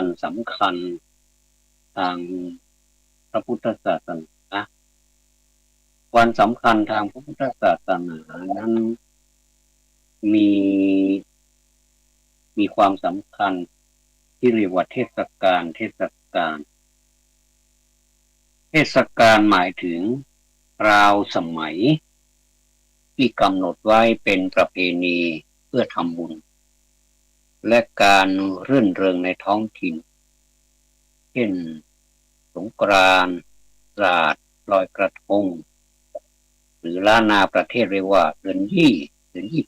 วันสำคัญทางพระพุทธศาสนาวันสำคัญทางพระพุทธศาสนานั้นมีมีความสำคัญที่เรียกว่าเทศกาลเทศกาลหมายถึงราวสมัยที่กำหนดไว้เป็นประเพณีเพื่อทำบุญและการรื่นเริงในท้องถิ่นเช่นสงกรานต์ศาสตร์ลอยกระทงหรือล้านนาประเทศเรียกว่าเดือนยี่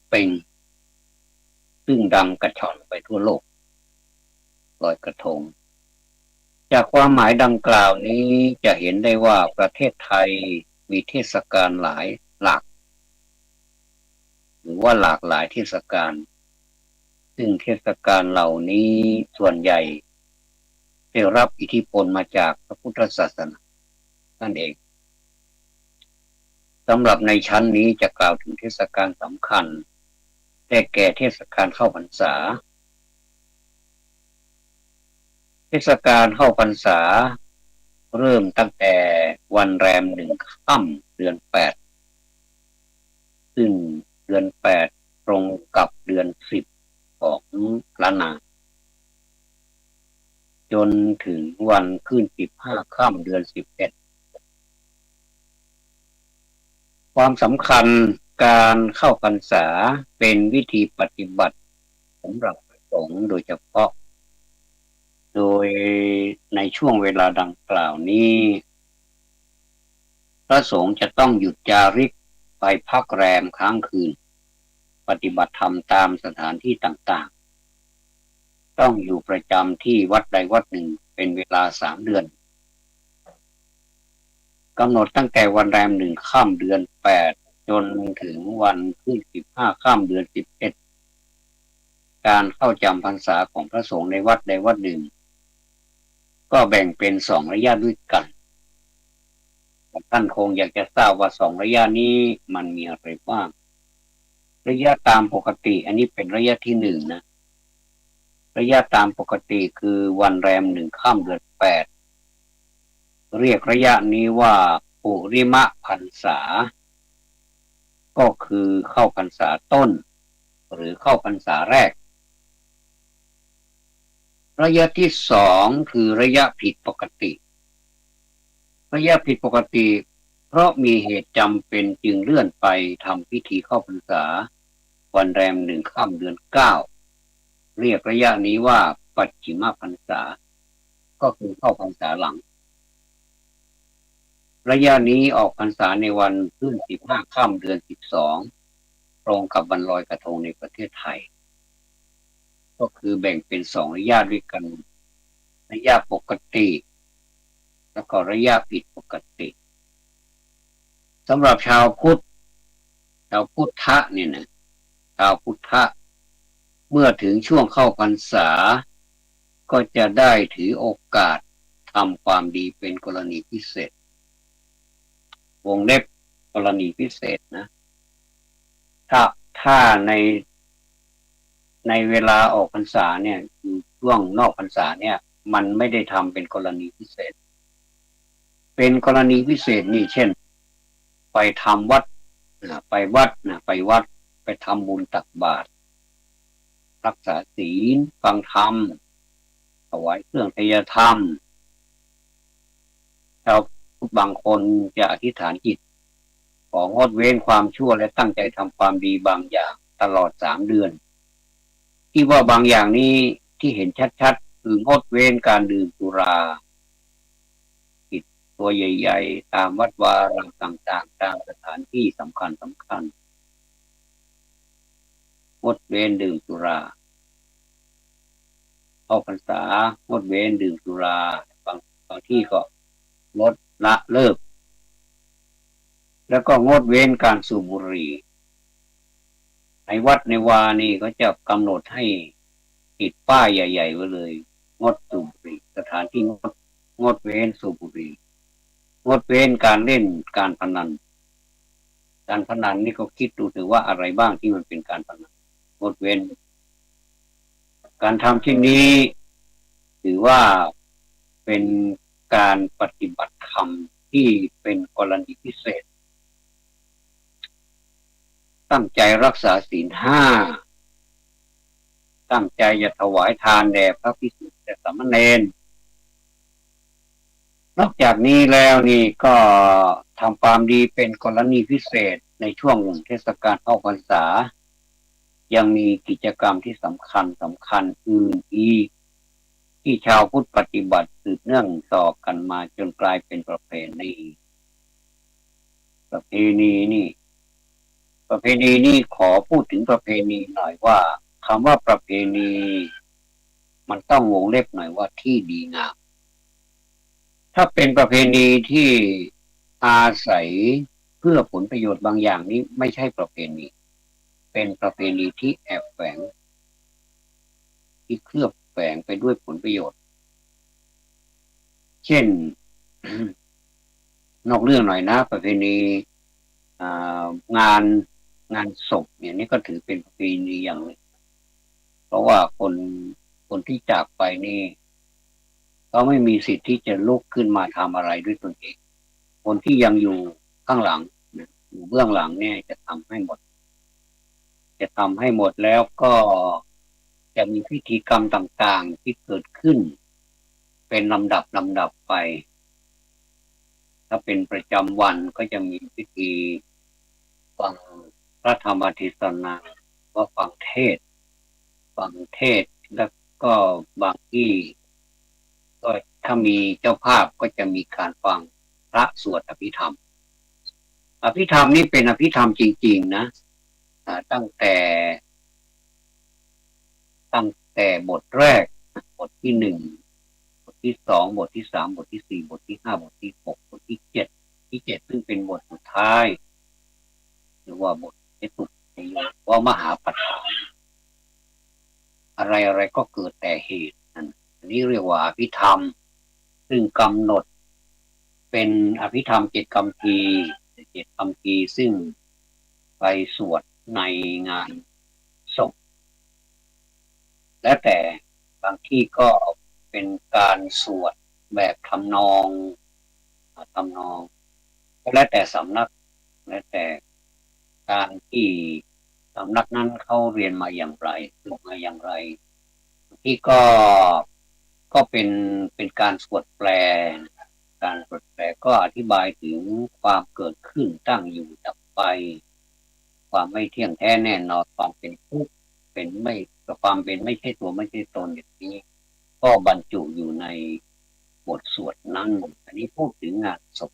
เพ็งซึ่งดังกระชอนไปทั่วโลกลอยกระทงจากความหมายดังกล่าวนี้จะเห็นได้ว่าประเทศไทยมีเทศกาลหลายหลักหรือว่าหลากหลายเทศกาลซึ่งเทศกาลเหล่านี้ส่วนใหญ่ได้รับอิทธิพลมาจากพระพุทธศาสนานั่นเองสำหรับในชั้นนี้จะกล่าวถึงเทศกาลสำคัญได้แก่เทศกาลเข้าพรรษาเทศกาลเข้าพรรษาเริ่มตั้งแต่วันแรม1 ค่ำเดือน8ซึ่งเดือน8ตรงกับเดือน10ของล้านนาจนถึงวันขึ้น15 ค่ำเดือน11ความสำคัญการเข้าพรรษาเป็นวิธีปฏิบัติสำหรับพระสงฆ์โดยเฉพาะโดยในช่วงเวลาดังกล่าวนี้พระสงฆ์จะต้องหยุดจาริกไปพักแรมค้างคืนปฏิบัติธรรมตามสถานที่ต่างๆต้องอยู่ประจำที่วัดใดวัดหนึ่งเป็นเวลา3 เดือนกำหนดตั้งแต่วันแรม1 ค่ำเดือน8จนถึงวันขึ้น15 ค่ำเดือน11การเข้าจำพรรษาของพระสงฆ์ในวัดใดวัดหนึ่งก็แบ่งเป็น2 ระยะด้วยกันท่านคงอยากจะทราบว่า2 ระยะนี้มันมีอะไรบ้างระยะตามปกติอันนี้เป็นระยะที่1นะระยะตามปกติคือวันแรม1 ค่ำเดือน8เรียกระยะนี้ว่าปุริมพรรษาก็คือเข้าพรรษาต้นหรือเข้าพรรษาแรกระยะที่2คือระยะผิดปกติระยะผิดปกติเพราะมีเหตุจำเป็นจึงเลื่อนไปทำพิธีเข้าพรรษาวันแรม1 ค่ำเดือน9เรียกระยะนี้ว่าปัจฉิมพรรษาก็คือเข้าพรรษาหลังระยะนี้ออกพรรษาในวันขึ้น15 ค่ำเดือน12ตรงกับวันลอยกระทงในประเทศไทยก็คือแบ่งเป็น2 ระยะด้วยกันระยะปกติแล้วก็ระยะผิดปกติสำหรับชาวพุทธเนี่ยนะชาวพุทธเมื่อถึงช่วงเข้าพรรษาก็จะได้ถือโอกาสทำความดีเป็นกรณีพิเศษวงเล็บกรณีพิเศษนะถ้าในเวลาออกพรรษาเนี่ยช่วงนอกพรรษาเนี่ยมันไม่ได้ทำเป็นกรณีพิเศษเป็นกรณีพิเศษนี่เช่นไปทำวัดไปวัดไปทำบุญตักบาตรรักษาศีลฟังธรรมถวายเครื่องไตรธรรมชาวพุทธบางคนจะอธิษฐานจิตของงดเว้นความชั่วและตั้งใจทำความดีบางอย่างตลอด3 เดือนที่ว่าบางอย่างนี้ที่เห็นชัดๆคืองดเว้นการดื่มสุราปิดตัวใหญ่ๆตามวัดวารามต่างๆตามสถานที่สำคัญงดเว้นดื่มสุราเข้าพรรษางดเว้นดื่มสุราบางที่ก็ลดละเลิกแล้วก็งดเว้นการสูบบุหรี่ในวัดในวานี่ก็จะกำหนดให้ติดป้ายใหญ่ๆไว้เลยงดสูบบุหรี่สถานที่งดเว้นสูบบุหรี่งดเว้นการเล่นการพนันนี่ก็คิดดูถือว่าอะไรบ้างที่มันเป็นการพนันงดเว้นการทำเช่นนี้ ถือว่าเป็นการปฏิบัติธรรมที่เป็นกรณีพิเศษตั้งใจรักษาศีลห้าตั้งใจจะถวายทานแด่พระภิกษุและสามเณรนอกจากนี้แล้วนี่ก็ทำความดีเป็นกรณีพิเศษในช่วงเทศกาลเข้าพรรษายังมีกิจกรรมที่สำคัญอื่นอีกที่ชาวพุทธปฏิบัติสืบเนื่องต่อกันมาจนกลายเป็นประเพณีประเพณีนี่ขอพูดถึงประเพณีหน่อยว่าคำว่าประเพณีมันต้องวงเล็บหน่อยว่าที่ดีงามถ้าเป็นประเพณีที่อาศัยเพื่อผลประโยชน์บางอย่างนี้ไม่ใช่ประเพณีเป็นประเพณีที่แอบแฝงที่เคลือบแฝงไปด้วยผลประโยชน์เช่น นอกเรื่องหน่อยนะประเพณีอ่างานศพเนี่ยนี่ก็ถือเป็นประเพณีอย่างหนึ่งเพราะว่าคนที่จากไปนี่เขาไม่มีสิทธิ์ที่จะลุกขึ้นมาทำอะไรด้วยตนเองคนที่ยังอยู่ข้างหลังอยู่เบื้องหลังเนี่ยจะทำให้หมดแล้วก็จะมีพิธีกรรมต่างๆที่เกิดขึ้นเป็นลำดับไปถ้าเป็นประจำวันก็จะมีพิธีฟังพระธรรมเทศนาว่าฟังเทศแล้วก็บางที่ก็ถ้ามีเจ้าภาพก็จะมีการฟังพระสวดอภิธรรมนี่เป็นอภิธรรมจริงๆนะตั้งแต่บทแรกบทที่1บทที่2บทที่3บทที่4บทที่5บทที่6บทที่7ซึ่งเป็นบทสุดท้ายหรือว่าบทที่สุดว่ามหาปัฏฐานอะไรก็เกิดแต่เหตุอันนี้เรียกว่าอภิธรรมซึ่งกำหนดเป็นอภิธรรม7 คำพีซึ่งไปสวดในงานศพและแต่บางที่ก็เป็นการสวดแบบทำนองก็แล้วแต่สำนักและแต่การที่สำนักนั้นเขาเรียนมาอย่างไรฝึกมาอย่างไรที่ก็เป็นการสวดแปลการสวดแปลก็อธิบายถึงความเกิดขึ้นตั้งอยู่ดับไปความไม่เที่ยงแท้แน่นอนความเป็นทุกข์เป็นไม่ความเป็นไม่ใช่ตัวไม่ใช่ตนอย่างนี้ก็บรรจุอยู่ในบทสวดนั้นอันนี้พูดถึงงานศพ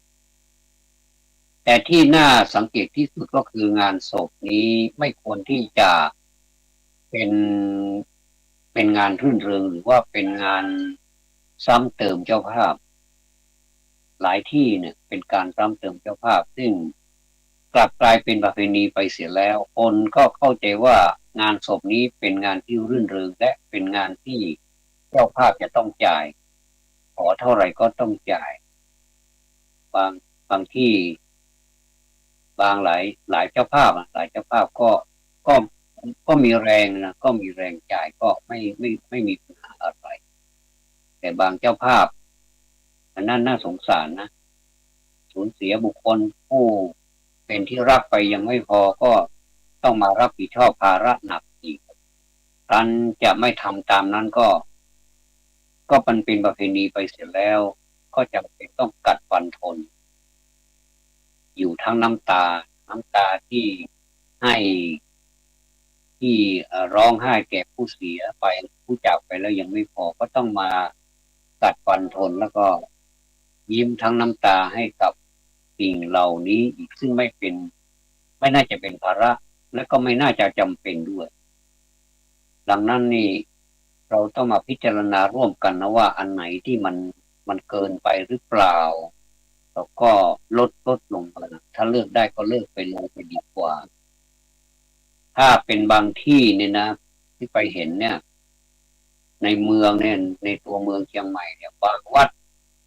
แต่ที่น่าสังเกตที่สุดก็คืองานศพนี้ไม่ควรที่จะเป็นเป็นงานรื่นเริงหรือว่าเป็นงานซ้ำเติมเจ้าภาพหลายที่เนี่ยเป็นการซ้ำเติมเจ้าภาพซึ่งกลับกลายเป็นประเพณีไปเสียแล้วคนก็เข้าใจว่างานศพนี้เป็นงานที่รื่นเริงและเป็นงานที่เจ้าภาพจะต้องจ่ายขอเท่าไหร่ก็ต้องจ่ายบางบางที่บางหลายเจ้าภาพหลายเจ้าภาพก็ก็มีแรงนะก็มีแรงจ่ายก็ไม่มีปัญหาอะไรแต่บางเจ้าภาพอันนั้นน่าสงสารนะสูญเสียบุคคลผู้เป็นที่รักไปยังไม่พอก็ต้องมารับผิดชอบภาระหนักอีกการจะไม่ทำตามนั้นก็เป็นประเพณีไปเสร็จแล้วก็จำเป็นต้องกัดฟันทนอยู่ทั้งน้ำตาที่ให้ที่ร้องไห้แก่ผู้เสียไปผู้จากไปแล้วยังไม่พอก็ต้องมากัดฟันทนแล้วก็ยิ้มทั้งน้ำตาให้กับสิ่งเหล่านี้อีกซึ่งไม่น่าจะเป็นภาระและก็ไม่น่าจะจำเป็นด้วยดังนั้นนี่เราต้องมาพิจารณาร่วมกันนะว่าอันไหนที่มันเกินไปหรือเปล่าเราก็ลดลงมาถ้าเลือกได้ก็เลิกไปลงไปดีกว่าถ้าเป็นบางที่เนี่ยนะที่ไปเห็นเนี่ยในเมืองเนี่ยในตัวเมืองเชียงใหม่เนี่ยบางวัด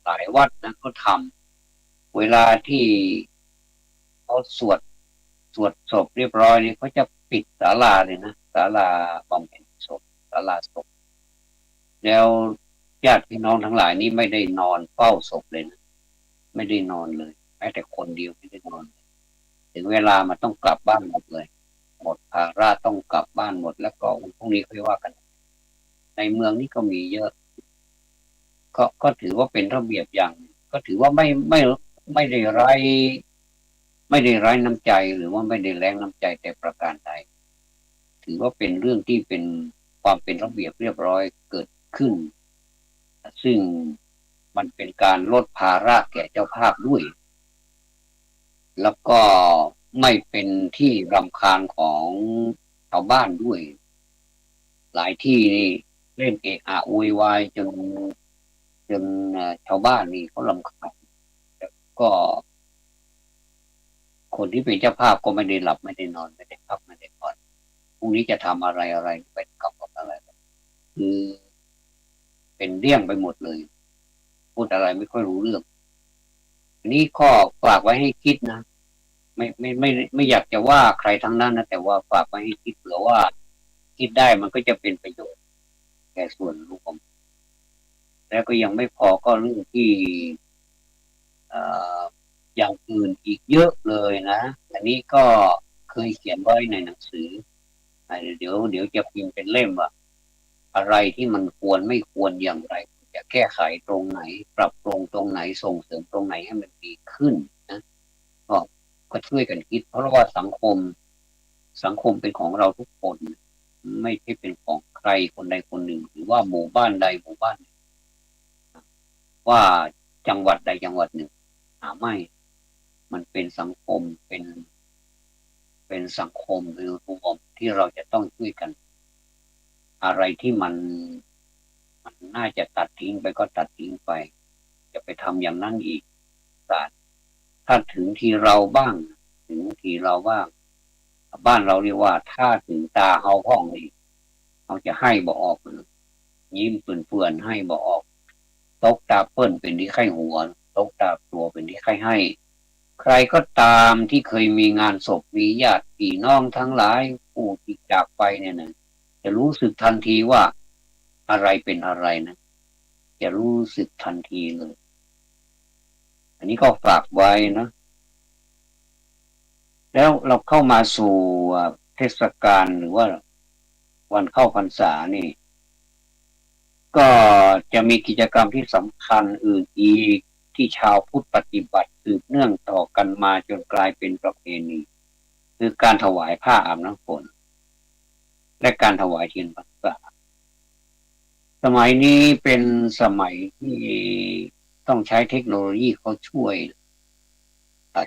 หลายวัดนะเขาทำเวลาที่เขาสวดศพเรียบร้อยนี่เขาจะปิดศาลาเลยนะศาลาบำเพ็ญศพศาลาศพแล้ว ญาติพี่น้องทั้งหลายนี้ไม่ได้นอนเฝ้าศพเลยนะไม่ได้นอนเลยแม้แต่คนเดียวไม่ได้นอนถึงเวลามันต้องกลับบ้านหมดเลยหมดภาระต้องกลับบ้านหมดแล้วก็วันพรุ่งนี้ค่อยว่ากันในเมืองนี้ก็มีเยอะก็ถือว่าเป็นระเบียบอย่างก็ถือว่าไม่ได้ไร้น้ำใจหรือว่าไม่ได้แรงน้ำใจแต่ประการใดถือว่าเป็นเรื่องที่เป็นความเป็นระเบียบเรียบร้อยเกิดขึ้นซึ่งมันเป็นการลดภาระแก่เจ้าภาพด้วยแล้วก็ไม่เป็นที่รำคาญของชาวบ้านด้วยหลายที่นี่เล่นเอะอะโวยวายจนชาวบ้านนี่เขารำคาญก็คนที่เป็นเจ้าภาพก็ไม่ได้หลับไม่ได้นอนไม่ได้พักไม่ได้ผ่อนพรุ่งนี้จะทำอะไรไปกับอะไรคือเป็นเรื่องไปหมดเลยพูดอะไรไม่ค่อยรู้เรื่องอันนี้ข้อฝากไว้ให้คิดนะไม่อยากจะว่าใครทั้งนั้นนะแต่ว่าฝากไว้ให้คิดเผื่อว่าคิดได้มันก็จะเป็นประโยชน์แก่ส่วนรวมแล้วก็ยังไม่พอก็เรื่องที่เอ่ออย่างอื่นอีกเยอะเลยนะอันนี้ก็เคยเขียนไว้ในหนังสือเดี๋ยวจะพิมพ์เป็นเล่มว่าอะไรที่มันควรไม่ควรอย่างไรจะแก้ไขตรงไหนปรับปรุงตรงไหนส่งเสริมตรงไหนให้มันดีขึ้นนะก็ก็ช่วยกันคิดเพราะว่าสังคมเป็นของเราทุกคนไม่ใช่เป็นของใครคนใดคนหนึ่งหรือว่าหมู่บ้านใดหมู่บ้านหนึ่งว่าจังหวัดใดจังหวัดหนึ่งไม่มันเป็นสังคมเป็นสังคมหรือรวมที่เราจะต้องช่วยกันอะไรที่มันน่าจะตัดทิ้งไปก็ตัดทิ้งไปจะไปทำอย่างนั้นอีกถ้าถึงทีเราบ้างถึงทีเราบ้างบ้านเราเรียกว่าถ้าถึงตาเอาห้องนี่เขาจะให้บ่ออกยิ้มเปื่อนๆให้บ่ออกตกตาเปิ้นเป็นที่ไข้หัวตกตาตัวเป็นที่ไข้ให้ใครก็ตามที่เคยมีงานศพมีญาติพี่น้องทั้งหลายผู้ที่จากไปเนี่ยนะจะรู้สึกทันทีว่าอะไรเป็นอะไรนะจะรู้สึกทันทีเลยอันนี้ก็ฝากไว้นะแล้วเราเข้ามาสู่เทศกาลหรือว่าวันเข้าพรรษานี่ก็จะมีกิจกรรมที่สำคัญอื่นอีกที่ชาวพุทธปฏิบัติสืบเนื่องต่อกันมาจนกลายเป็นประเพณีคือการถวายผ้าอาบน้ำฝนและการถวายเทียนพรรษาสมัยนี้เป็นสมัยที่ต้องใช้เทคโนโลยีเขาช่วย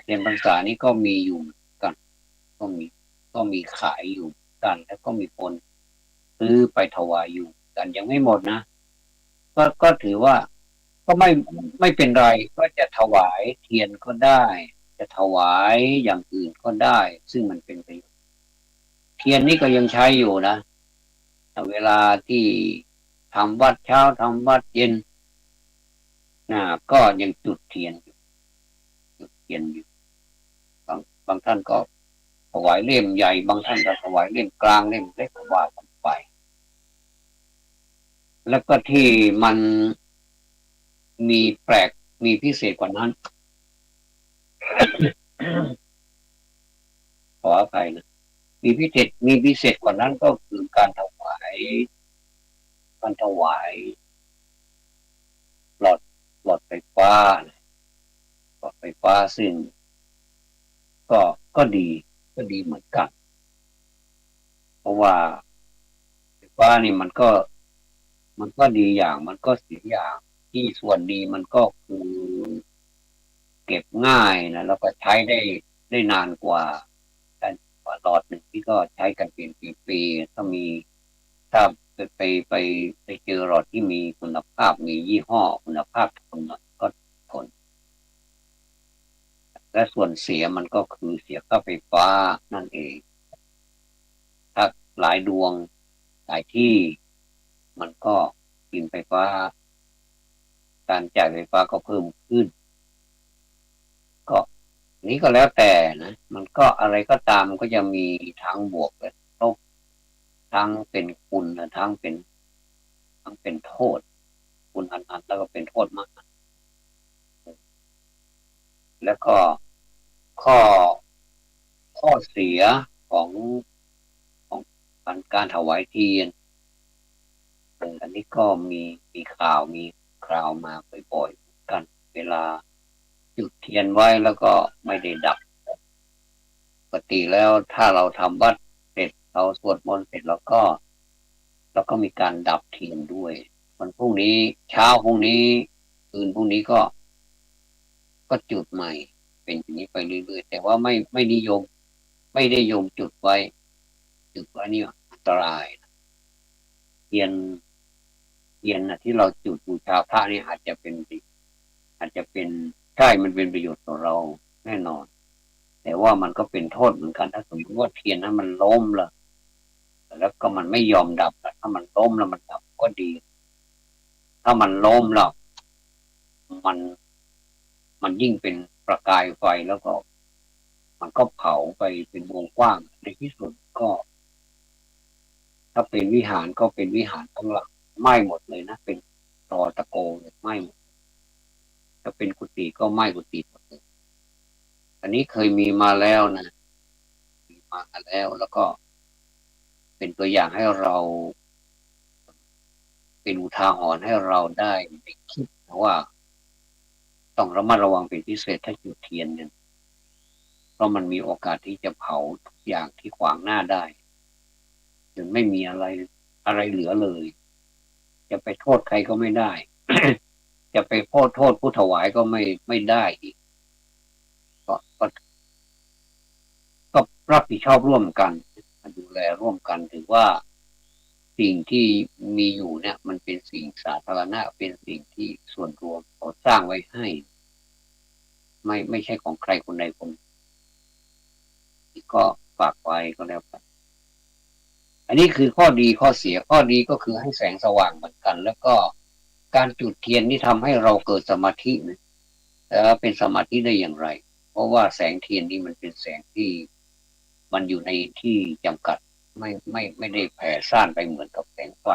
เทียนพรรษานี้ก็มีอยู่กันก็มีก็มีขายอยู่กันแล้วก็มีคนซื้อไปถวายอยู่กันยังไม่หมดนะก็ถือว่าก็ไม่เป็นไรก็จะถวายเทียนก็ได้จะถวายอย่างอื่นก็ได้ซึ่งมันเป็นประโยชน์เทียนนี่ก็ยังใช้อยู่นะเวลาที่ทำวัดเช้าทำวัดเย็นก็ยังจุดเทียนอยู่จุดเทียนอยู่บางท่านก็ถวายเล่มใหญ่บางท่านก็ถวายเล่มกลางเล่มเล็กก็ว่ากันไปแล้วก็ที่มันมีแปลกมีพิเศษกว่านั้นขออภัยนะมีพิเศษกว่านั้นก็คือการถวายหลอดหลอดไฟฟ้าหลอดไฟฟ้าซึ่งก็ก็ดีก็ดีเหมือนกันเพราะว่าไฟฟ้านี่มันก็ดีอย่างมันก็เสียอย่างที่ส่วนดีมันก็คือเก็บง่ายนะแล้วก็ใช้ได้นานกว่าหลอดหนึ่งที่ก็ใช้กันเป็นปีๆถ้าไปเจอหลอดที่มีคุณภาพมียี่ห้อคุณภาพทนหน่อยก็ทนและส่วนเสียมันก็คือเสียค่าไฟฟ้านั่นเองถ้าหลายดวงหลายที่มันก็กินไฟฟ้าการจ่ายไฟฟ้าก็เพิ่มขึ้นก็นี้ก็แล้วแต่นะมันก็อะไรก็ตามมันก็จะมีทั้งบวกและลบทั้งเป็นคุณและทั้งเป็นโทษ คุณอนันต์แล้วก็เป็นโทษมากแล้วก็ข้อข้อเสียของของการถวายเทียนอันนี้ก็มีข่าวมีคราวมาบ่อยๆกันเวลาจุดเทียนไว้แล้วก็ไม่ได้ดับปกติแล้วถ้าเราทำวัดเสร็จเราสวดมนต์เสร็จแล้วก็มีการดับเทียนด้วยวันพรุ่งนี้เช้าพรุ่งนี้คืนพรุ่งนี้ก็จุดใหม่เป็นอย่างนี้ไปเรื่อยๆแต่ว่าไม่นิยมไม่ได้ยมจุดไว้นี่อันตรายเทียนเทียนนะที่เราจุดบูชาพระนี่อาจจะเป็นใช่มันเป็นประโยชน์ต่อเราแน่นอนแต่ว่ามันก็เป็นโทษเหมือนกันถ้าสมมติว่าเทียนนั้นมันล้มแล้วก็มันไม่ยอมดับถ้ามันล้มแล้วมันดับก็ดีถ้ามันล้มแล้วมันมันยิ่งเป็นประกายไฟแล้วก็มันก็เผาไปเป็นวงกว้างในที่สุดก็ถ้าเป็นวิหารก็เป็นวิหารทั้งหลังไหม้หมดเลยนะเป็นตอตะโกเลยไหม้หมดถ้าเป็นกุฏิก็ไหม้กุฏิหมดเลยอันนี้เคยมีมาแล้วนะมีมาแล้วก็เป็นตัวอย่างให้เราเป็นอุทาหรณ์ให้เราได้คิดว่าต้องระมัดระวังเป็นพิเศษถ้าจุดเทียนเนี่ยเพราะมันมีโอกาสที่จะเผาทุกอย่างที่ขวางหน้าได้จนไม่มีอะไรเหลือเลยจะไปโทษใครก็ไม่ได้ จะไปโทษผู้ถวายก็ไม่ได้อีกก็ก็รับผิดชอบร่วมกันดูแลร่วมกันถือว่าสิ่งที่มีอยู่เนี่ยมันเป็นสิ่งสาธารณะเป็นสิ่งที่ส่วนรวมเขาสร้างไว้ให้ไม่ใช่ของใครคนใดคนก็ฝากไว้ก็แล้วกันอันนี้คือข้อดีข้อเสียข้อดีก็คือให้แสงสว่างเหมือนกันแล้วก็การจุดเทียนที่ทำให้เราเกิดสมาธินะแต่ว่าเป็นสมาธิได้อย่างไรเพราะว่าแสงเทียนนี่มันเป็นแสงที่มันอยู่ในที่จำกัดไม่ได้แผ่ซ่านไปเหมือนกับแสงไฟ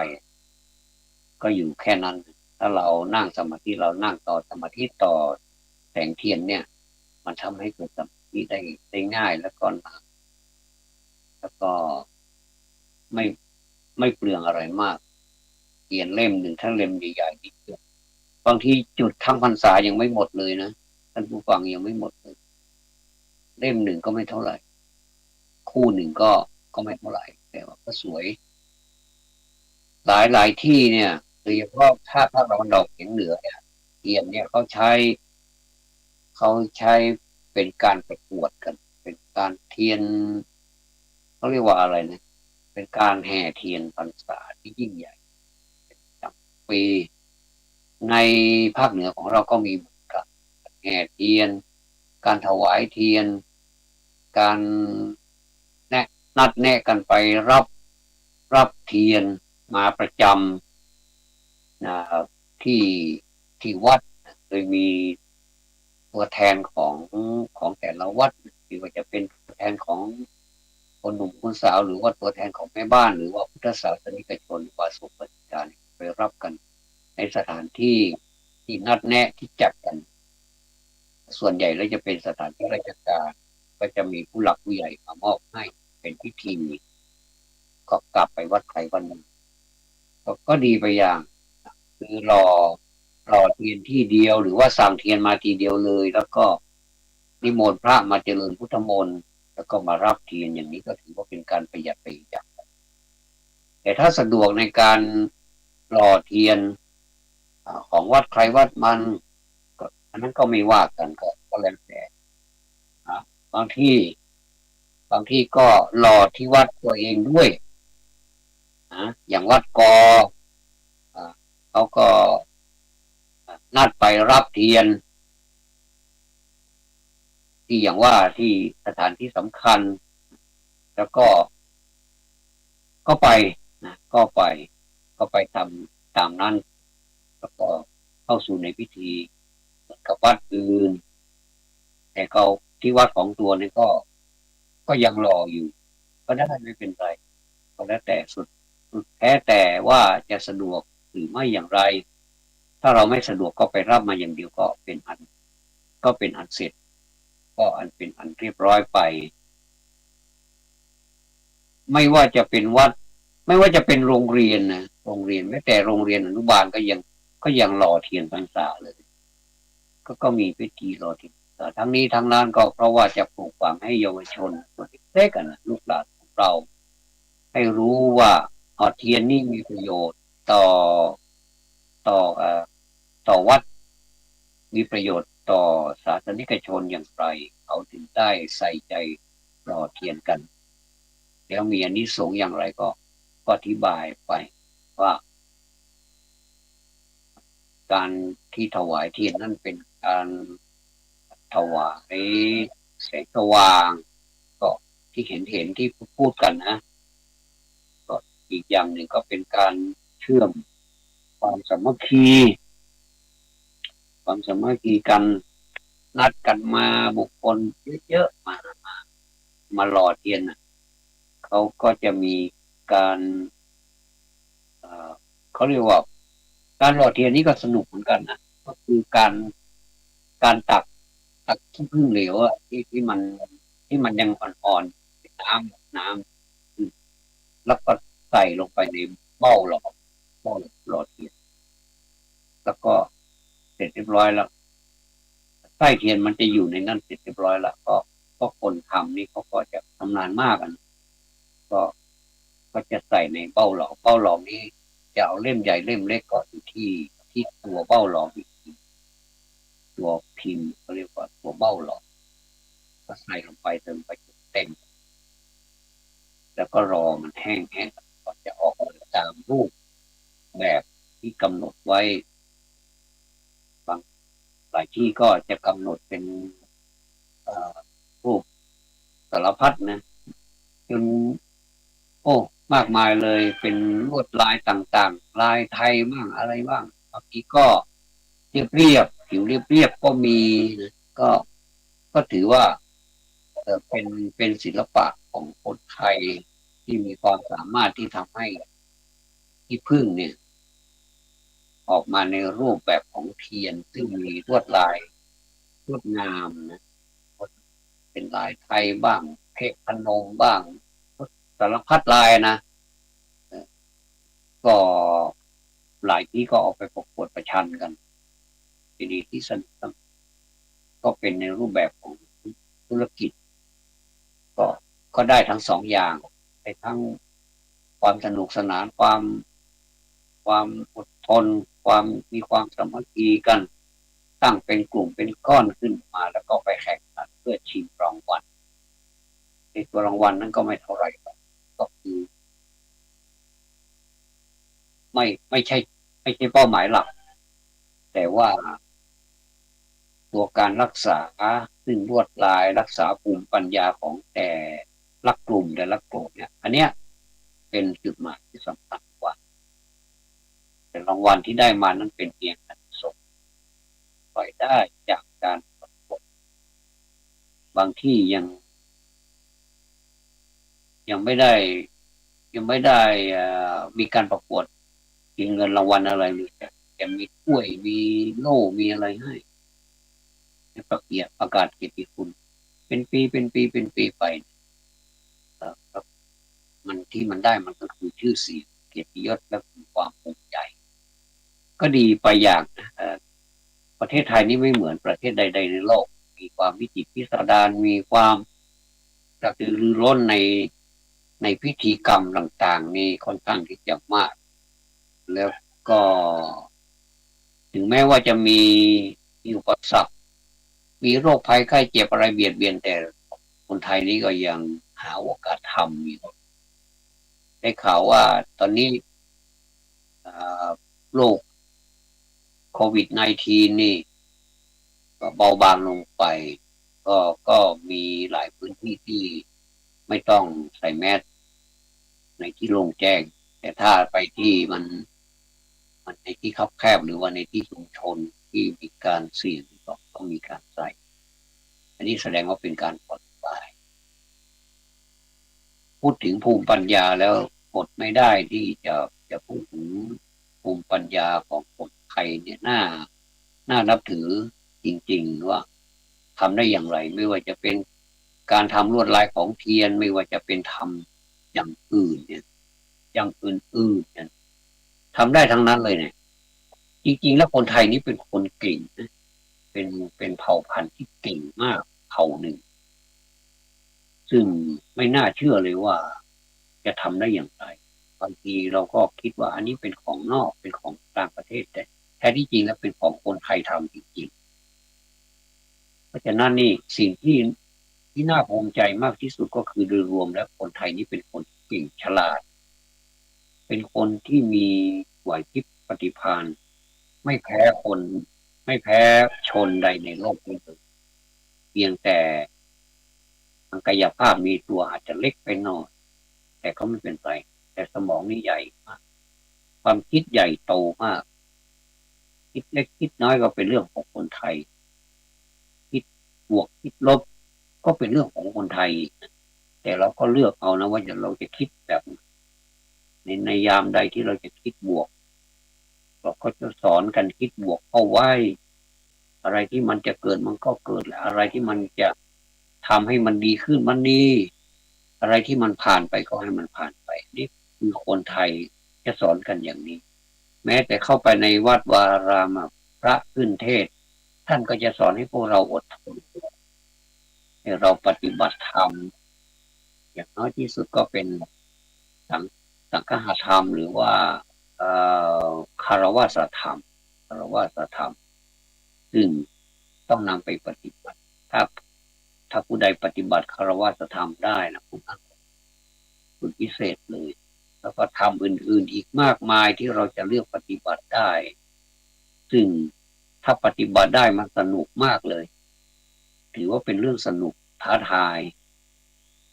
ก็อยู่แค่นั้นถ้าเรานั่งสมาธิเรานั่งต่อสมาธิต่อแสงเทียนเนี่ยมันทำให้เกิดสมาธิได้ง่ายแล้วก็นานแล้วก็ไม่ไม่เปลืองอะไรมากเทียนเล่มหนึ่งถ้าเล่มใหญ่ๆนี่บางทีจุดทั้งพรรษายังไม่หมดเลยนะท่านผู้ฟังยังไม่หมดเลยเล่มหนึ่งก็ไม่เท่าไหร่คู่หนึ่งก็ไม่เท่าไหร่แต่ว่าก็สวยหลายที่เนี่ยโดยเฉพาะถ้าภาคตะวันออกเฉียงเหนือเนี่ยเทียนเนี่ยเขาใช้เป็นการประกวดกันเป็นการเทียนเขาเรียกว่าอะไรนะเป็นการแห่เทียนพรรษาที่ยิ่งใหญ่จำปีในภาคเหนือของเราก็มีเหมือนกันแห่เทียนการถวายเทียนการแนะนัดแนะกันไปรับเทียนมาประจำนะครับที่ที่วัดโดยมีตัวแทนของแต่ละวัดที่ว่าจะเป็นตัวแทนของคนหนุ่มคนสาวหรือว่าตัวแทนของแม่บ้านหรือว่าพุทธศาสนิกชนหรือว่าสุปฏิการไปรับกันในสถานที่ที่นัดแนะที่จัดกันส่วนใหญ่แล้วจะเป็นสถานที่ราชการก็จะมีผู้หลักผู้ใหญ่มามอบให้เป็นพิธีก็กลับไปวัดใครวัดหนึ่งก็ดีไปอย่างคือรอเทียนที่เดียวหรือว่าสั่งเทียนมาทีเดียวเลยแล้วก็นิมนต์พระมาเจริญพุทธมนต์แล้วก็มารับเทียนอย่างนี้ก็ถือว่าเป็นการประหยัดไปอีกอย่างแต่ถ้าสะดวกในการรอเทียนของวัดใครวัดมันก็อันนั้นก็ไม่ว่ากันก็แล้วแต่นะบางที่บางที่ก็รอที่วัดตัวเองด้วยนะอย่างวัดกอเขาก็นัดไปรับเทียนที่อย่างว่าที่สถานที่สำคัญแล้วก็ไปนะก็ไปทำตามนั้นแล้วก็เข้าสู่ในพิธีกับวัดอื่นแต่เขาที่วัดของตัวนี่ก็ยังรออยู่ก็ได้ไม่เป็นไรก็แล้วแต่สุดแท้แต่ว่าจะสะดวกหรือไม่อย่างไร ถ้าเราไม่สะดวกก็ไปรับมาอย่างเดียวก็เป็นอันเสร็จก็อันเป็นอันเรียบร้อยไปไม่ว่าจะเป็นวัดไม่ว่าจะเป็นโรงเรียนนะโรงเรียนแม้แต่โรงเรียนอนุบาลก็ยังหล่อเทียนพรรษาเลยก็มีพิธีหล่อเทียนพรรษาทั้งนี้ทั้งนั้นก็เพราะว่าจะปลูกฝังให้เยาวชนเล็กๆกันนะลูกหลานของเราให้รู้ว่าเทียนนี่มีประโยชน์ต่อวัดมีประโยชน์ต่อสาธารนิกชนอย่างไรเขาถึงได้ใส่ใจหล่อเทียนกันแล้วมีอานิสงส์อย่างไรก็อธิบายไปว่าการที่ถวายเทียนนั่นเป็นการถวายแสงสว่างก็ที่เห็นที่พูดกันนะก็อีกอย่างหนึ่งก็เป็นการเชื่อมความสามัคคีกันนัดกันมาบุคคลเยอะๆมาหล่อเทียนนะเขาก็จะมีการเอ่อเขาเรียกว่าการหล่อเทียนนี่ก็สนุกเหมือนกันนะก็คือการตักขี้ผึ้งเหลวอะที่มันยังอ่อนๆเป็นน้ำแล้วก็ใส่ลงไปในเบ้าหลอดเทียนแล้วก็เสร็จเรียบร้อยแล้วไส้เทียนมันจะอยู่ในนั้นเสร็จเรียบร้อยแล้วก็คนทำนี่เขาก็จะทำนานมากกันก็ก็จะใส่ในเบ้าหลอมนี้จะเอาเล่มใหญ่เล่มเล็กก็อยู่ที่ตัวเบ้าหลอมอีกทีตัวพิมพ์เขาเรียกว่าตัวเบ้าหลอมก็ใส่ลงไปเติมไปจนเต็มแล้วก็รอมันแห้งก็จะออกมาตามรูปแบบที่กำหนดไว้บางหลายที่ก็จะกำหนดเป็นเอ่อรูปสารพัดนะจนโอ้มากมายเลยเป็นลวดลายต่างๆลายไทยบ้างอะไรบ้างบางทีก็เรียบผิวเรียบก็มีนะก็ถือว่าเป็นศิลปะของคนไทยที่มีความสามารถที่ทำให้ที่พึ่งเนี่ยออกมาในรูปแบบของเทียนซึ่งมีลวดลายงดงามนะเป็นลายไทยบ้างเทพนมบ้างสารพัดลายนะก็หลายที่ก็ออกไปประกวดประชันกันทีนี้ที่สนุกก็เป็นในรูปแบบของธุรกิจก็ก็ได้ทั้งสองอย่างได้ทั้งความสนุกสนานความอดทนมีความสามัคคีกันตั้งเป็นกลุ่มเป็นก้อนขึ้นมาแล้วก็ไปแข่งขันเพื่อชิงรางวัลในตัวรางวัลนั้นก็ไม่เท่าไหร่ก็คือไม่ใช่เป้าหมายหลักแต่ว่าตัวการรักษาซึ่งลวดลายรักษาภูมิปัญญาของแต่ละกลุ่มเนี่ยอันเนี้ยเป็นจุดหมายที่สำคัญกว่าแต่รางวัลที่ได้มานั้นเป็นเพียงการส่งปล่อยได้จากการประกวดบางที่ยังไม่ได้ยังไม่ได้มีการประกวดมีเงินรางวัลอะไรเลยแต่มีถ้วยมีโล่มีอะไรให้ประกาศเกียรติคุณเป็นปีไปครับมันที่มันได้มันก็คือชื่อเสียงเกียรติยศและความภูมิใจก็ดีไปอย่างประเทศไทยนี่ไม่เหมือนประเทศใดๆในโลกมีความวิจิตรพิสดารมีความกระตือรือร้นในพิธีกรรมต่างๆนี่ค่อนข้างที่จะมากแล้วก็ถึงแม้ว่าจะมีอุปสรรคมีโรคภัยไข้เจ็บอะไรเบียดเบียนแต่คนไทยนี่ก็ยังหาโอกาสทำอยู่ได้ข่าวว่าตอนนี้โรคโควิด-19นี่ก็เบาบางลงไปก็มีหลายพื้นที่ที่ไม่ต้องใส่แมสในที่โล่งแจ้งแต่ถ้าไปที่มันในที่คับแคบหรือว่าในที่ชุมชนที่มีการเสี่ยงก็ต้องมีการใส่อันนี้แสดงว่าเป็นการผ่อนคลายพูดถึงภูมิปัญญาแล้วอดไม่ได้ที่จะพูดถึงภูมิปัญญาของคน ไทยเนี่ยน่านับถือจริงๆว่าทำได้อย่างไรไม่ว่าจะเป็นการทำลวดลายของเทียนไม่ว่าจะเป็นทำอย่างอื่นเนี่ยอย่างอื่นๆเนี่ยทำได้ทั้งนั้นเลยเนี่ยจริงๆแล้วคนไทยนี่เป็นคนเก่งนะเป็นเป็นเผ่าพันธุ์ที่เก่งมากเผ่าหนึ่งซึ่งไม่น่าเชื่อเลยว่าจะทำได้อย่างไรบางทีเราก็คิดว่าอันนี้เป็นของนอกเป็นของต่างประเทศแต่แท้ที่จริงแล้วเป็นของคนไทยทำจริงๆเพราะฉะนั้นนี่สิ่งที่น่าภูมิใจมากที่สุดก็คือโดยรวมแล้วคนไทยนี่เป็นคนเก่งฉลาดเป็นคนที่มีไหวพริบปฏิภาณไม่แพ้คนไม่แพ้ชนใดในโลกนี้เลยเพียงแต่ทางกายภาพมีตัวอาจจะเล็กไปหน่อยแต่ก็ไม่เป็นไรแต่สมองนี่ใหญ่มากความคิดใหญ่โตมากคิดเล็กคิดน้อยก็เป็นเรื่องของคนไทยคิดบวกคิดลบก็เป็นเรื่องของคนไทยแต่เราก็เลือกเอานะว่าเราจะคิดแบบในยามใดที่เราจะคิดบวกเราก็จะสอนกันคิดบวกเอาไว้อะไรที่มันจะเกิดมันก็เกิดแหละอะไรที่มันจะทำให้มันดีขึ้นมันดีอะไรที่มันผ่านไปก็ให้มันผ่านไปนี่คือคนไทยจะสอนกันอย่างนี้แม้แต่เข้าไปในวัดวาอารามพระขึ้นเทศท่านก็จะสอนให้พวกเราอดทนให้เราปฏิบัติธรรมอย่างน้อยที่สุดก็เป็นสังสังฆธรรมหรือว่าเอ่คารวะธรรมคารวะธรรมซึ่งต้องนำไปปฏิบัติถ้าถ้าผู้ใดปฏิบัติคารวะธรรมได้นะผู้นั้นคุณพิเศษเลยแล้วก็ทำอื่นๆอีกมากมายที่เราจะเลือกปฏิบัติได้ซึ่งถ้าปฏิบัติได้มันสนุกมากเลยถือว่าเป็นเรื่องสนุกท้าทาย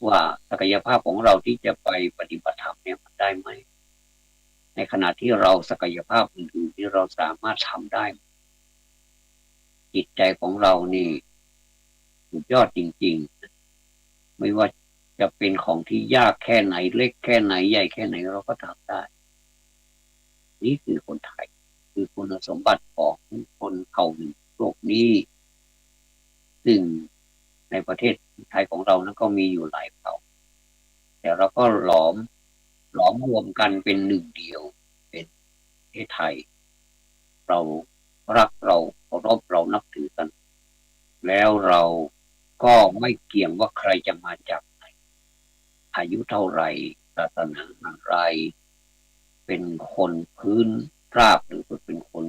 ว่าศักยภาพของเราที่จะไปปฏิบัติธรรมเนี่ยมันได้ไหมในขณะที่เราศักยภาพอื่นๆที่เราสามารถทำได้จิตใจของเรานี่สุดยอดจริงๆไม่ว่าจะเป็นของที่ยากแค่ไหนเล็กแค่ไหนใหญ่แค่ไหนเราก็ทำได้นี่คือคนไทยคือคุณสมบัติของคนเผ่าหนึ่งโลกนี้ซึ่งในประเทศไทยของเรานั้นก็มีอยู่หลายเผ่าแต่เราก็หลอมรวมกันเป็นหนึ่งเดียวเป็นประเทศไทยเรารักเราเคารพเรานับถือกันแล้วเราก็ไม่เกี่ยงว่าใครจะมาจากไหนอายุเท่าไหร่ศาสนาอะไรเป็นคนพื้นราบหรือเป็นคน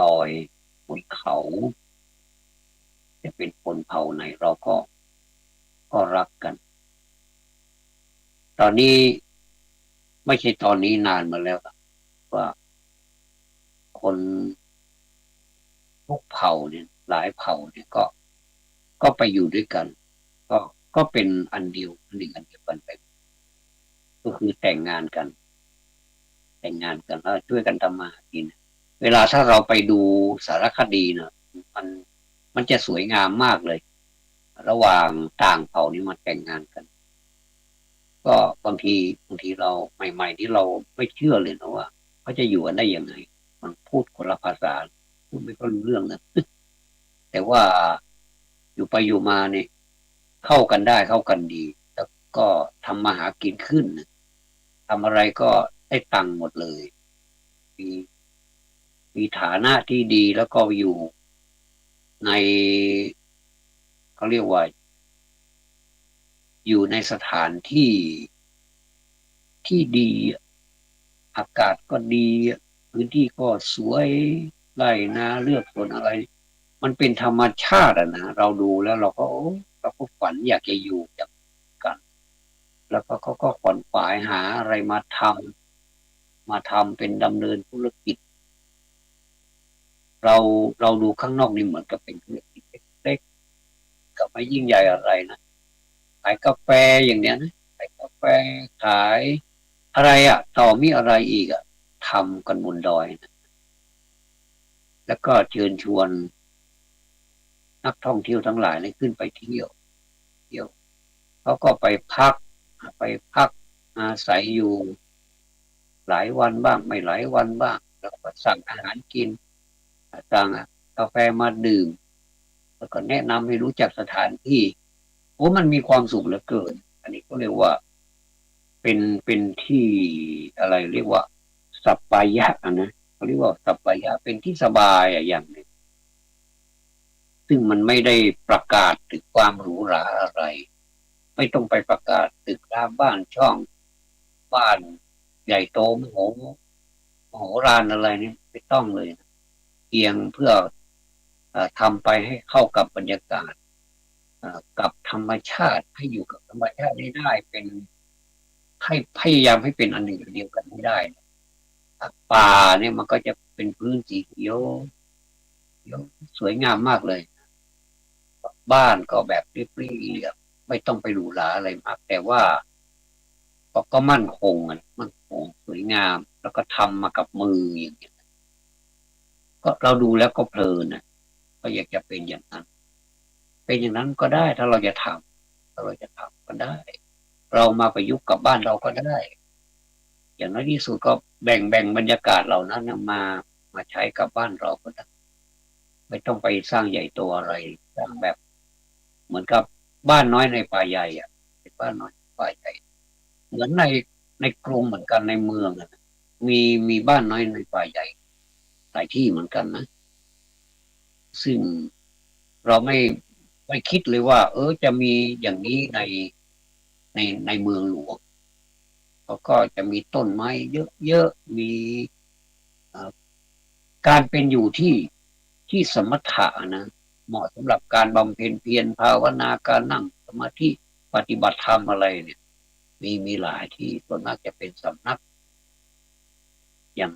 ดอยบนเขาจะเป็นคนเผ่าไหนเราก็รักกันตอนนี้ไม่ใช่ตอนนี้นานมาแล้วว่าคนทุกเผ่าเนี่ยหลายเผ่าเนี่ยก็ไปอยู่ด้วยกันก็ก็เป็นอันเดียวหนึ่งอันเดียวกันไปก็คือแต่งงานกันแล้วช่วยกันทำมาหากินเวลาถ้าเราไปดูสารคดีเนะมันมันจะสวยงามมากเลยระหว่างต่างเผ่านี้มาแต่งงานกันก็บางทีเราใหม่ๆที่เราไม่เชื่อเลยนะว่าเขาจะอยู่กันได้ยังไงมันพูดคนละภาษาพูดไม่ก็รู้เรื่องนะแต่ว่าอยู่ไปอยู่มาเนี่ยเข้ากันได้เข้ากันดีแล้วก็ทำมาหากินขึ้นทำอะไรก็ได้ตังค์หมดเลยมีมีฐานะที่ดีแล้วก็อยู่ในเขาเรียกว่าอยู่ในสถานที่ดีอากาศก็ดีพื้นที่ก็สวยไร่นาเลือกสวนอะไรมันเป็นธรรมชาติอะนะเราดูแล้วเราก็ฝันอยากจะอยู่แบบกันแล้วก็เขาก็ขวนขวายหาอะไรมาทำเป็นดำเนินธุรกิจเราเราดูข้างนอกนี่เหมือนกับเป็นธุรกิจเล็กๆกับไม่ยิ่งใหญ่อะไรนะขายกาแฟอย่างเนี้ยนะขายกาแฟขายอะไรอ่ะต่อมีอะไรอีกอ่ะทำกันบนดอยนะแล้วก็เชิญชวนนักท่องเที่ยวทั้งหลายเลยขึ้นไปเที่ยวเขาก็ไปพักอาศัยอยู่หลายวันบ้างไม่หลายวันบ้าง แล้วก็สั่งอาหารกินสั่งกาแฟมาดื่มแล้วก็แนะนำให้รู้จักสถานที่โอ้มันมีความสุขเหลือเกินอันนี้ก็เรียกว่าเป็นที่อะไรเรียกว่าสัปปายะนะเขาเรียกว่าสัปปายะเป็นที่สบายอย่างหนึ่งซึ่งมันไม่ได้ประกาศถึงความหรูหราอะไรไม่ต้องไปประกาศตึกรามบ้านช่องบ้านใหญ่โตมโหฬารอะไรนี่ไม่ต้องเลยนะเพียงเพื่อทำไปให้เข้ากับบรรยากาศกับธรรมชาติให้อยู่กับธรรมชาติได้เป็นให้พยายามให้เป็นอันหนึ่งอันเดียวกันไม่ได้ป่าเนี่ยมันก็จะเป็นพื้นสีเขียวสวยงามมากเลยบ้านก็แบบเรียบๆไม่ต้องไปหรูหราอะไรมากแต่ว่าก็มั่นคงมั่นคงสวยงามแล้วก็ทำมากับมืออย่างเงี้ยก็เราดูแล้วก็เพลินก็อยากจะเป็นอย่างนั้นเป็นอย่างนั้นก็ได้ถ้าเราจะทำถ้าเราจะทำก็ได้เรามาประยุกต์กับบ้านเราก็ได้อย่างน้อยที่สุดก็แบ่งบรรยากาศเหล่านั้นมาใช้กับบ้านเราก็ได้ไม่ต้องไปสร้างใหญ่โตอะไรสร้างแบบเหมือนกับบ้านน้อยในป่าใหญ่เป็นบ้านน้อยในป่าใหญ่เหมือนในกรุงเหมือนกันในเมืองมีมีบ้านน้อยในป่าใหญ่หลายที่เหมือนกันนะซึ่งเราไม่คิดเลยว่าจะมีอย่างนี้ในเมืองหลวงเขาก็จะมีต้นไม้เยอะๆมีเอ่อการเป็นอยู่ที่สมถะนะเหมาะสำหรับการบำเพ็ญเพียรภาวนาการนั่งสมาธิปฏิบัติธรรมอะไรเนี่ยมีหลายที่ส่วนมากจะเป็นสำนักอย่าง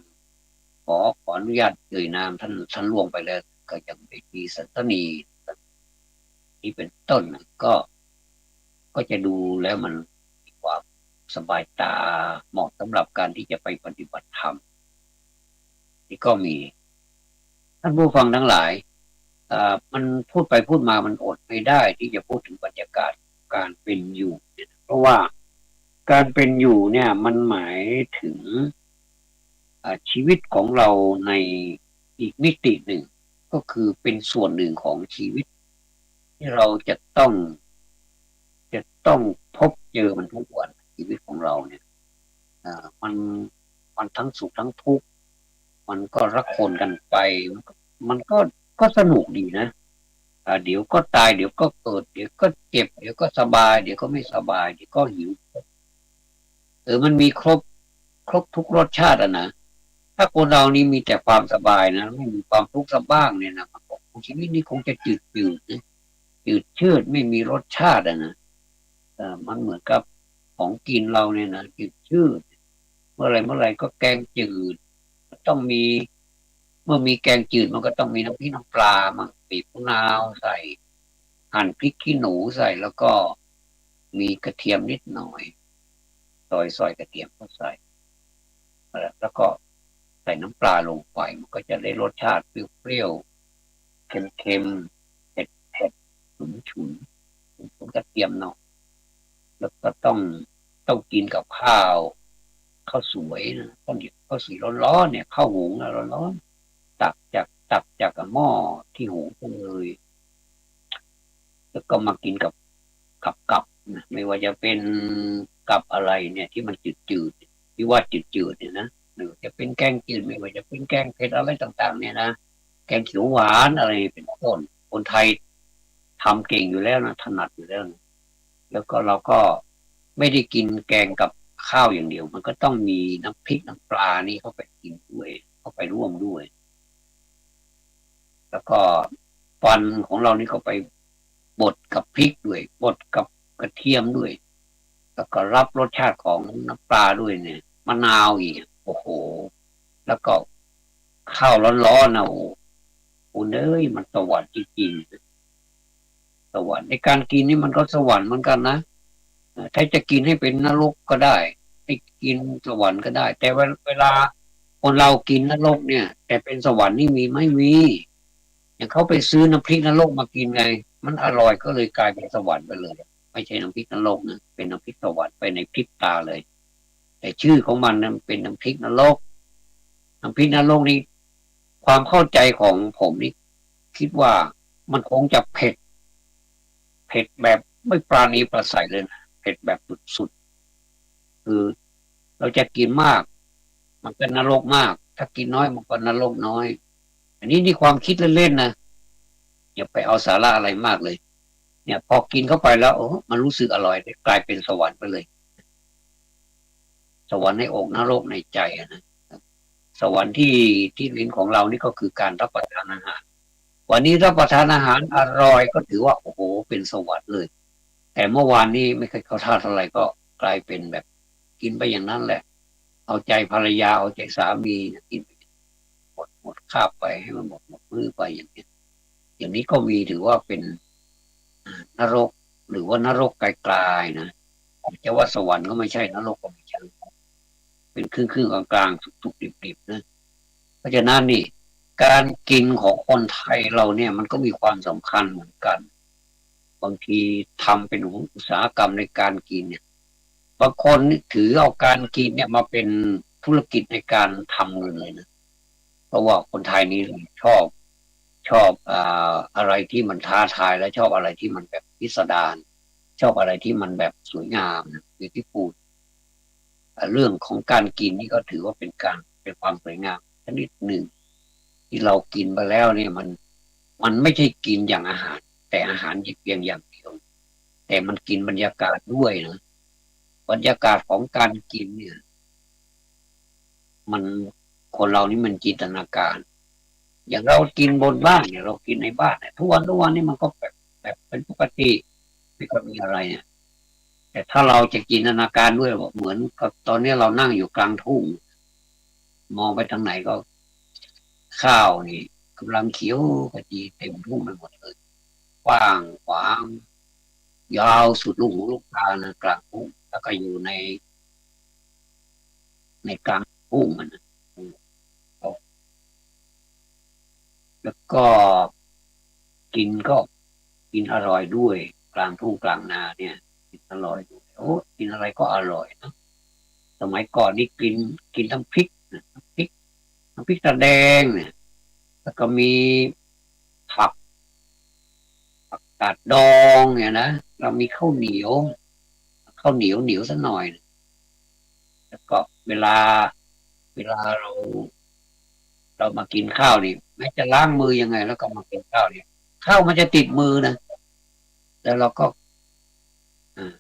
ขออนุญาตเอ่ยนามท่านล่วงไปแล้วก็อย่างเวทีสันตนีที่เป็นต้นก็จะดูแล้วมันมีความสบายตาเหมาะสำหรับการที่จะไปปฏิบัติธรรมนี่ก็มีท่านผู้ฟังทั้งหลายมันพูดไปพูดมามันอดไม่ได้ที่จะพูดถึงบรรยากาศการเป็นอยู่เพราะว่าการเป็นอยู่เนี่ยมันหมายถึงชีวิตของเราในอีกมิติหนึ่งก็คือเป็นส่วนหนึ่งของชีวิตที่เราจะต้องพบเจอมันทุกวันชีวิตของเราเนี่ยอ่ามันมันทั้งสุขทั้งทุกข์มันก็รักคนกันไปมันก็สนุกดีนะเดี๋ยวก็ตายเดี๋ยวก็เกิดเดี๋ยวก็เจ็บเดี๋ยวก็สบายเดี๋ยวก็ไม่สบายเดี๋ยวก็หิวมันมีครบทุกรสชาตินะถ้าคนเรานี่มีแต่ความสบายนะไม่มีความทุกข์สักบ้างเนี่ยนะมันก็ชีวิตนี้คงจะจืดนะจืดชืดไม่มีรสชาตินะมันเหมือนกับของกินเราเนี่ยนะจืดชืดเมื่อไรก็แกงจืดต้องมีเมื่อมีแกงจืดมันก็ต้องมีน้ำพริกน้ำปลามั่งบีบมะนาวใส่หั่นพริกขี้หนูใส่แล้วก็มีกระเทียมนิดหน่อยซอยกระเทียมเข้าใส่แล้วก็ใส่น้ำปลาลงไปมันก็จะได้รสชาติเปรี้ยวๆเค็มๆเผ็ดฉุนกระเทียมเนาะแล้วก็ต้องกินกับข้าวสวยนะข้าวสวยร้อนๆเนี่ยข้าวหุงร้อนๆตักจากหม้อที่หุงเลยแล้วก็มากินกับนะไม่ว่าจะเป็นกับอะไรเนี่ยที่มันจืดๆที่ว่าจืดๆเนี่ยนะหรือจะเป็นแกงจืดไม่ว่าจะเป็นแกงเผ็ดอะไรต่างๆเนี่ยนะแกงเขียวหวานอะไรเป็นต้นคนไทยทำเก่งอยู่แล้วนะถนัดอยู่แล้วนะแล้วก็เราก็ไม่ได้กินแกงกับข้าวอย่างเดียวมันก็ต้องมีน้ำพริกน้ำปลานี่เข้าไปกินด้วยเข้าไปร่วมด้วยแล้วก็ฟันของเรานี่เข้าไปบดกับพริกด้วยบดกับกระเทียมด้วยแล้วก็รับรสชาติของน้ำปลาด้วยเนี่ยมะนาวอีกโอ้โหแล้วก็ข้าวร้อนๆนะโอ้โหเอ้ยมันสวรรค์จริงๆสวรรค์ในการกินนี่มันก็สวรรค์เหมือนกันนะถ้าจะกินให้เป็นนรกก็ได้ให้กินสวรรค์ก็ได้แต่เวลาคนเรากินนรกเนี่ยแต่เป็นสวรรค์นี่มีไม่มีอย่างเขาไปซื้อน้ำพริกนรกมากินไงมันอร่อยก็เลยกลายเป็นสวรรค์ไปเลยไม่ใช่น้ำพริกนรกนะเป็นน้ำพริกสวรรค์ไปในพริบตาเลยแต่ชื่อของมันนั้นเป็นน้ำพริกนรก น้ำพริกนรกนี่ความเข้าใจของผมนี่คิดว่ามันคงจะเผ็ดแบบไม่ปราณีประใสเลยนะเผ็ดแบบสุดๆคือเราจะกินมากมันก็นรกมากถ้ากินน้อยมันก็นรกน้อยอันนี้นี่ความคิดเล่นๆนะอย่าไปเอาสาระอะไรมากเลยเนี่ยพอกินเข้าไปแล้วโอ้มันรู้สึกอร่อยกลายเป็นสวรรค์ไปเลยสวรรค์ในอกนรกในใจนะสวรรค์ที่ลิ้นของเรานี่ก็คือการรับประทานอาหารวันนี้รับประทานอาหารอร่อยก็ถือว่าโอ้โหเป็นสวรรค์เลยแต่เมื่อวานนี้ไม่เคยเข้าท่าเท่าไหร่ก็กลายเป็นแบบกินไปอย่างนั้นแหละเอาใจภรรยาเอาใจสามีกินไปหมดคาบไปให้มันหมดมือไปอย่างนี้อย่างนี้ก็มีถือว่าเป็นนรกหรือว่านรกไกลๆนะจะว่าสวรรค์ก็ไม่ใช่นรกก็ไม่ใช่เป็นครึ่งกลางๆสุกๆดิบๆนะเพราะฉะนั้นนี่การกินของคนไทยเราเนี่ยมันก็มีความสำคัญเหมือนกันบางทีทำเป็นอุตสาหกรรมในการกินเนี่ยบางคนนี่ถือเอาการกินเนี่ยมาเป็นธุรกิจในการทำเงินเลยนะเพราะว่าคนไทยนี่ชอบอะไรที่มันท้าทายและชอบอะไรที่มันแบบพิสดารชอบอะไรที่มันแบบสวยงามนะอย่างที่พูดเรื่องของการกินนี่ก็ถือว่าเป็นความสวยงามชนิดหนึ่งที่เรากินไปแล้วเนี่ยมันไม่ใช่กินอย่างอาหารแต่อาหารเพียงอย่างเดียวแต่มันกินบรรยากาศด้วยนะบรรยากาศของการกินเนี่ยมันคนเรานี่มันจินตนาการอย่างเรากินบนบ้านเนี่ยเรากินในบ้านเนี่ยทุกวันนี่มันก็แบบเป็นปกติไม่ก็มีอะไรเนี่ยแต่ถ้าเราจะจินตนาการด้วยบอกเหมือนกับตอนนี้เรานั่งอยู่กลางทุ่งมองไปทางไหนก็ข้าวนี่กำลังเขียวขจีเต็มทุ่งไปหมดเลยกว้างขวางยาวสุดลูกหูลูกตานะกลางทุ่งแล้วก็อยู่ในกลางทุ่งมันนะแล้วก็กินก็กินอร่อยด้วยกลางทุ่งกลางนาเนี่ยกินอร่อยด้วยโอ้กินอะไรก็อร่อยนะสมัยก่อนนี่กินทั้งพริกนะทั้งพริกตาแดงเนี่ยแล้วก็มีผักกาดดองเนี่ยนะเรามีข้าวเหนียวสักหน่อยแล้วก็เวลาเรามากินข้าวนี่แม้จะล้างมือยังไงแล้วก็มากินข้าวเนี่ยข้าวมันจะติดมือนะแล้วเราก็อ่า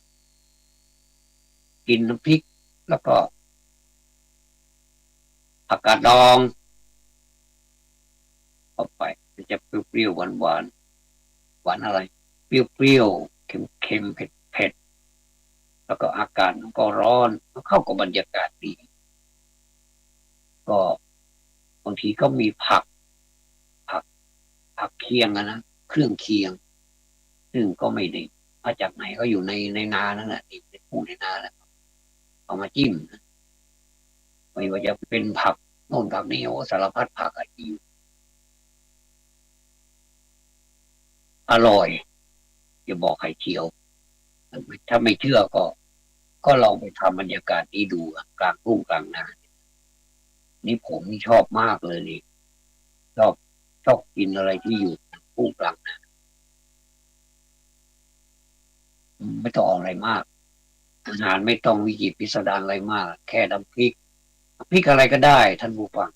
กินน้ำพริกแล้วก็ผักกาดดองเข้าไปมันจะเปรี้ยวๆหวานหวานอะไรเปรี้ยวๆเค็มเผ็ดแล้วก็อากาศมันก็ร้อนมันเข้ากับบรรยากาศดีก็บางทีก็มีผักผักเคียงนะเครื่องเคียงซึ่งก็ไม่ได้มาจากไหนก็อยู่ในนานั่นแหละในปูในนาแหละเอามาจิ้มนะไม่ว่าจะเป็นผักโน่นผักนี่โอ้สารพัดผักอะไรอยู่อร่อยจะบอกไข่เจียวถ้าไม่เชื่อก็ลองไปทำบรรยากาศนี้ดูอะกลางทุ่งกลางนานี่ผมนี่ชอบมากเลยนี่ชอบชอบกินอะไรที่อยู่ทุ่งกลางนาไม่ต้องออกอะไรมากอาหารไม่ต้องวิจิตรพิสดารอะไรมากแค่น้ำพริกอะไรก็ได้ท่านผู้ฟัง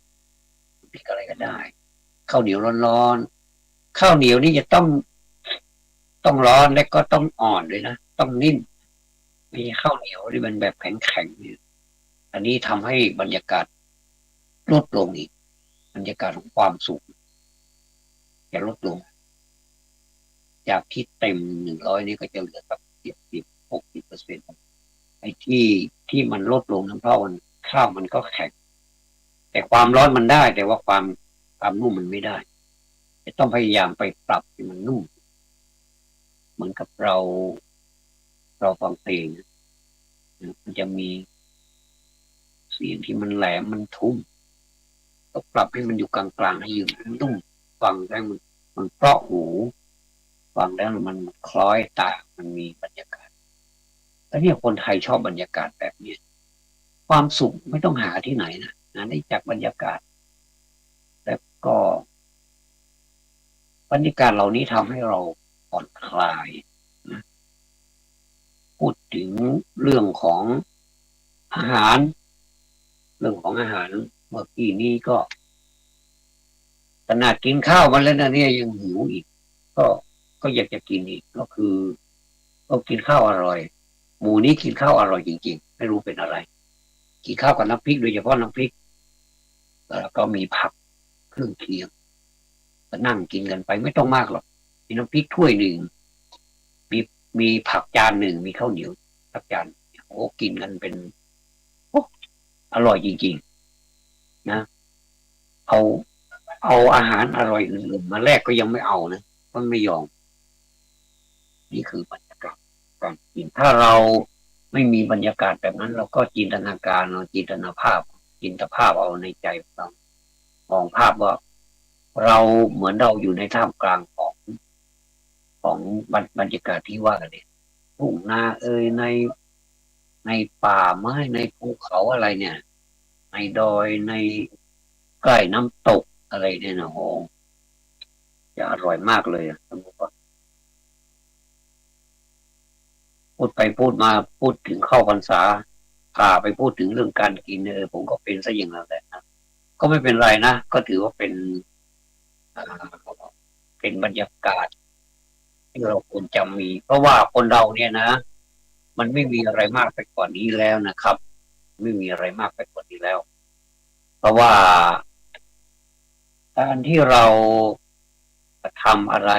น้ำพริกอะไรก็ได้ข้าวเหนียวร้อนๆข้าวเหนียวนี่จะต้องร้อนและก็ต้องอ่อนด้วยนะต้องนิ่มไม่ใช่ข้าวเหนียวที่มันแบบแข็งๆเนี่ยอันนี้ทำให้บรรยากาศลดลงอีกบรรยากาศของความสุขจะลดลงจากที่เต็ม100นี่ก็จะเหลือสัก70-60%ไอ้ที่มันลดลงนั้นเพราะมันข้าวมันก็แข็งแต่ความร้อนมันได้แต่ว่าความนุ่มมันไม่ได้จะต้องพยายามไปปรับให้มันนุ่มเหมือนกับเราฟังเพลงมันจะมีเสียงที่มันแหลมมันทุ้มต้องปรับให้มันอยู่กลางๆให้อยู่นุ่มฟังได้มันเพราะหูฟังแล้วมันคล้อยตามันมีบรรยากาศแล้วเนี่ยคนไทยชอบบรรยากาศแบบนี้ความสุขไม่ต้องหาที่ไหนนะหาได้จากบรรยากาศ ก็บรรยากาศเหล่านี้ทำให้เราผ่อนคลายนะพูดถึงเรื่องของอาหารเรื่องของอาหารเมื่อกี้นี้ก็ขนาดกินข้าวมาแล้วนะเนี่ยยังหิวอีกก็ก็อยากจะกินอีกก็คือก็กินข้าวอร่อยหมูนี้กินข้าวอร่อยจริงๆไม่รู้เป็นอะไรกินข้าวกับน้ำพริกโดยเฉพาะน้ำพริกแล้วก็มีผักเครื่องเคียงก็นั่งกินกันไปไม่ต้องมากหรอกมีน้ำพริกถ้วยหนึ่งมีมีผักจานหนึ่งมีข้าวเหนียวผักจานโอ้กินกันเป็นโอ้อร่อยจริงๆนะเอาเอาอาหารอร่อยอื่นๆมาแลกก็ยังไม่เอานะมันไม่ยอมนี่คือบรรยากาศการกินถ้าเราไม่มีบรรยากาศแบบนั้นเราก็จินตนาการเราจินตนาภาพจินตภาพเอาในใจเรามองภาพว่าเราเหมือนเราอยู่ในท่ามกลางของบรรยากาศที่ว่ากันเนี่ยทุ่งนาในป่าไม้ในภูเขาอะไรเนี่ยในดอยในใกล้น้ำตกอะไรเนี่ยนะโอ้จะอร่อยมากเลยอะสมมติว่าพูดไปพูดมาพูดถึงเข้าพรรษาพาไปพูดถึงเรื่องการกินผมก็เป็นซะอย่างนั้นแหละนะก็ไม่เป็นไรนะก็ถือว่าเป็นอ่าเป็นบรรยากาศที่เราควรจะมีเพราะว่าคนเราเนี่ยนะมันไม่มีอะไรมากไปกว่านี้แล้วนะครับไม่มีอะไรมากไปกว่านี้แล้วเพราะว่าการที่เราทำอะไร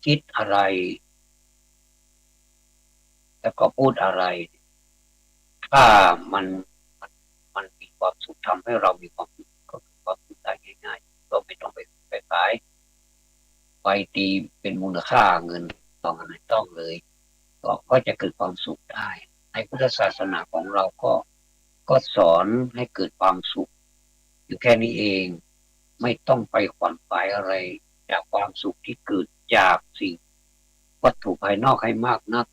คิดอะไรแล้วก็พูดอะไรถ้ามันมันมันมีความสุขทำให้เรามีความสุขก็คือความสุขได้ง่ายๆก็ไม่ต้องไปขายไปตีเป็นมูลค่าเงินต้องอะไรต้องเลยก็จะเกิดความสุขได้ในพุทธศาสนาของเราก็สอนให้เกิดความสุขอยู่แค่นี้เองไม่ต้องไปขวัญขวายอะไรจากความสุขที่เกิดจากสิ่งวัตถุภายนอกให้มากนัก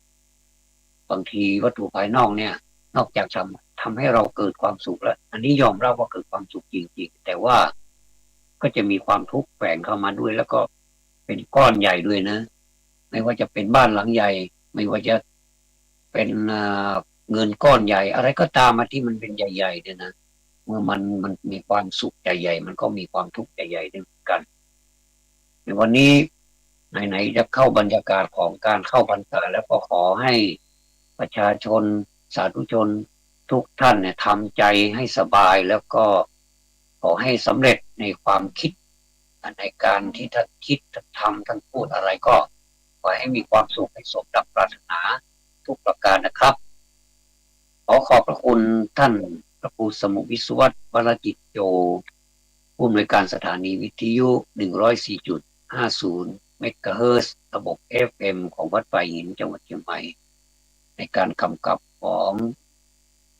บางทีวัตถุภายนอกเนี่ยนอกจากทำให้เราเกิดความสุขแล้วอันนี้ยอมรับว่าเกิดความสุขจริงๆแต่ว่าก็จะมีความทุกข์แฝงเข้ามาด้วยแล้วก็เป็นก้อนใหญ่ด้วยนะไม่ว่าจะเป็นบ้านหลังใหญ่ไม่ว่าจะเป็นเงินก้อนใหญ่อะไรก็ตามมาที่มันเป็นใหญ่ๆเนี่ยนะเมื่อมันมีความสุขใหญ่ๆมันก็มีความทุกข์ใหญ่ๆด้วยกันในวันนี้ไหนๆจะเข้าบรรยากาศของการเข้าพรรษาแล้วก็ขอให้ประชาชนสาธุชนทุกท่านเนี่ยทำใจให้สบายแล้วก็ขอให้สำเร็จในความคิดในการที่ท่านคิดท่านทำท่านพูดอะไรก็ขอให้มีความสุขให้สมดังปรารถนาทุกประการนะครับขอขอบพระคุณท่านพระครูสมุวิศวัตรวรจิตโยผู้อำนวยการสถานีวิทยุ104.50เมกะเฮิรตซ์ระบบ FM ของวัดป่าหินจังหวัดเชียงใหม่ในการกำกับ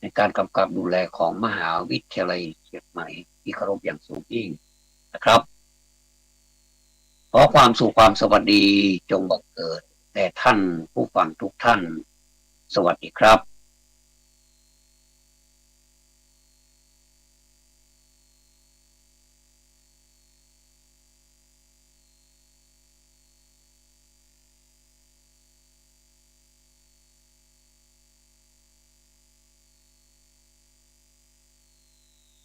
ในการกำกับดูแลของมหาวิทยาลัยเชียงใหม่ที่เคารพอย่างสูงยิ่งนะครับขอความสุขความสวัสดีจงบังเกิดแด่ท่านผู้ฟังทุกท่านสวัสดีครับ